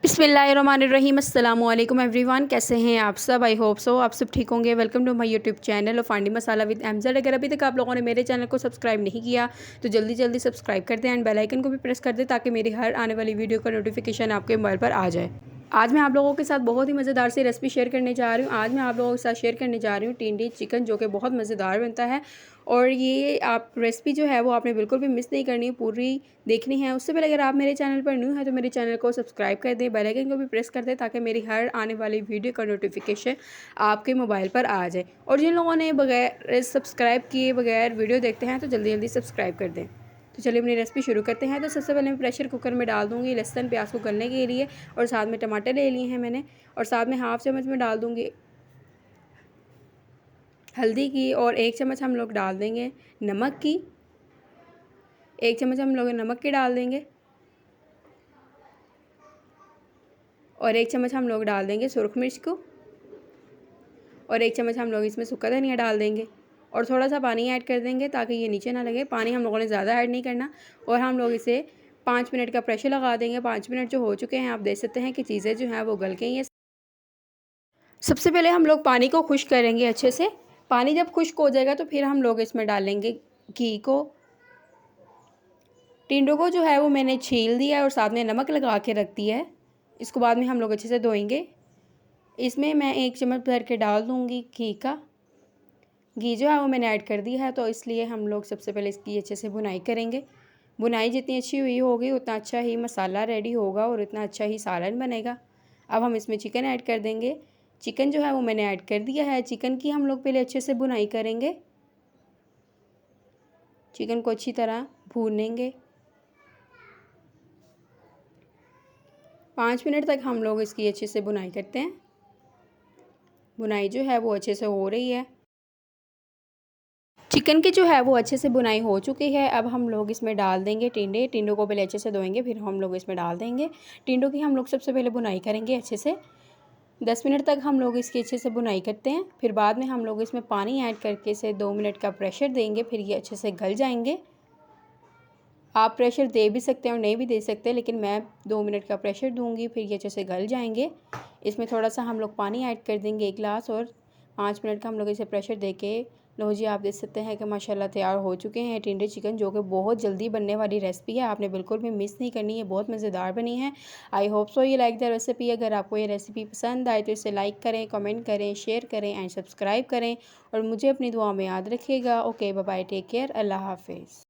बिस्मिल्लाहिर्रहमानिर्रहीम अस्सलामुअलैकुम एवरीवन, कैसे हैं आप सब। आई होप सो आप सब ठीक होंगे। Welcome to my YouTube channel of आंडी मसाला विद एमजेड। अगर अभी तक आप लोगों ने मेरे चैनल को सब्सक्राइब नहीं किया तो जल्दी जल्दी सब्सक्राइब कर दें एंड बेल आइकन को भी प्रेस कर दें ताकि मेरी हर आने वाली वीडियो का नोटिफिकेशन आपके मोबाइल पर आ जाए। आज मैं आप लोगों के साथ बहुत ही मज़ेदार सी रेसिपी शेयर करने जा रही हूँ। आज मैं आप लोगों के साथ शेयर करने जा रही हूँ टिंडे चिकन, जो कि बहुत मज़ेदार बनता है। और ये आप रेसिपी जो है वो आपने बिल्कुल भी मिस नहीं करनी है, पूरी देखनी है। उससे पहले अगर आप मेरे चैनल पर न्यू हैं तो मेरे चैनल को सब्सक्राइब कर दें, बेल आइकन को भी प्रेस कर दें ताकि मेरी हर आने वाली वीडियो का नोटिफिकेशन आपके मोबाइल पर आ जाए। और जिन लोगों ने बगैर सब्सक्राइब किए बगैर वीडियो देखते हैं तो जल्दी जल्दी सब्सक्राइब कर दें। तो चलिए अपनी रेसिपी शुरू करते हैं। तो सबसे पहले मैं प्रेशर कुकर में डाल दूँगी लहसुन प्याज को गलने के लिए, और साथ में टमाटर ले लिए हैं मैंने, और साथ में हाफ़ चम्मच में डाल दूँगी हल्दी की, और 1 चम्मच हम लोग डाल देंगे नमक की। 1 चम्मच हम लोग नमक की डाल देंगे, और 1 चम्मच हम लोग डाल देंगे सुरख मिर्च को, और 1 चम्मच हम लोग इसमें सूखा धनिया डाल देंगे, और थोड़ा सा पानी ऐड कर देंगे ताकि ये नीचे ना लगे। पानी हम लोगों ने ज़्यादा ऐड नहीं करना, और हम लोग इसे 5 मिनट का प्रेशर लगा देंगे। 5 मिनट जो हो चुके हैं, आप देख सकते हैं कि चीज़ें जो हैं वो गल गई हैं। सबसे पहले हम लोग पानी को खुश्क करेंगे अच्छे से। पानी जब खुश्क हो जाएगा तो फिर हम लोग इसमें डालेंगे घी को। टिंडों को जो है वो मैंने छील दिया और साथ में नमक लगा के रख दिया है। इसको बाद में हम लोग अच्छे से धोएंगे। इसमें मैं 1 चम्मच भर के डाल दूँगी घी का। घी जो है वो मैंने ऐड कर दिया है, तो इसलिए हम लोग सबसे पहले इसकी अच्छे से भुनाई करेंगे। भुनाई जितनी अच्छी हुई होगी उतना अच्छा ही मसाला रेडी होगा और उतना अच्छा ही सालन बनेगा। अब हम इसमें चिकन ऐड कर देंगे। चिकन जो है वो मैंने ऐड कर दिया है। चिकन की हम लोग पहले अच्छे से भुनाई करेंगे। चिकन को अच्छी तरह भूनेंगे। 5 मिनट तक हम लोग इसकी अच्छे से भुनाई करते हैं। भुनाई जो है वो अच्छे से हो रही है। चिकन की जो है वो अच्छे से भुनाई हो चुकी है। अब हम लोग इसमें डाल देंगे टिंडे। टिंडों को पहले अच्छे से धोएंगे, फिर हम लोग इसमें डाल देंगे। टिंडों की हम लोग सबसे पहले भुनाई करेंगे अच्छे से। 10 मिनट तक हम लोग इसकी अच्छे से भुनाई करते हैं। फिर बाद में हम लोग इसमें पानी ऐड करके इसे 2 मिनट का प्रेशर देंगे, फिर ये अच्छे से गल जाएंगे। आप प्रेशर दे भी सकते हैं और नहीं भी दे सकते, लेकिन मैं 2 मिनट का प्रेशर दूंगी, फिर ये अच्छे से गल जाएंगे। इसमें थोड़ा सा हम लोग पानी ऐड कर देंगे 1 गिलास, और 5 मिनट का हम लोग इसे प्रेशर दे के लो जी, आप देख सकते हैं कि माशाल्लाह तैयार हो चुके हैं टिंडे चिकन, जो कि बहुत जल्दी बनने वाली रेसिपी है। आपने बिल्कुल भी मिस नहीं करनी है, बहुत मज़ेदार बनी है। आई होप सो ये लाइक द रेसिपी। अगर आपको ये रेसिपी पसंद आए तो इसे लाइक करें, कमेंट करें, शेयर करें एंड सब्सक्राइब करें, और मुझे अपनी दुआ में याद रखिएगा। Okay, bye bye, take care, अल्लाह हाफिज़।